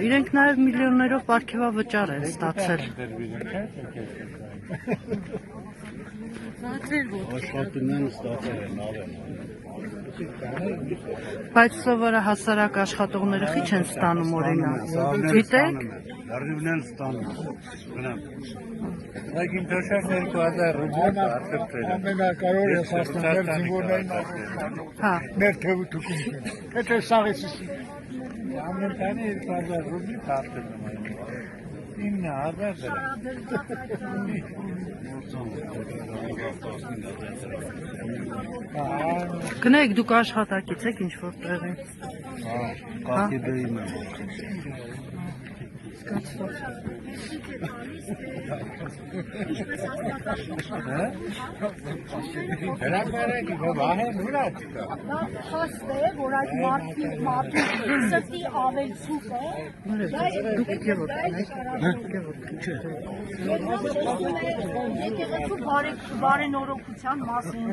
Իրենք նաև միլիոններով պարգևավճար են ստացել։ Աշխատում են ստացել են ավեն։ Բայց սովորը հասարակ աշխատողները քիչ են ստանում օրինակ։ Գիտեք։ Լրիվն են ստանում։ Գնամ։ Լագին դոշակ 2000 ռուբլի արդյոք ամենակարևորը ես ասում եմ զինվորներին Հա։ մեր թևը թուքում չէ։ Եթե սաղեցի ամենտանի 2000 ռուբլի արդյոք 9000 Գնայք դուք աշխատակից եք ինչ-որ տեղի։ Կատիբեին եմ։ հրապարակ վահեն ուրա Դա փաստ է, որ այդ մարդի սրտի ավելցուկ է։ Դուք եկեք Եկեղեցու բարենորոգության մասին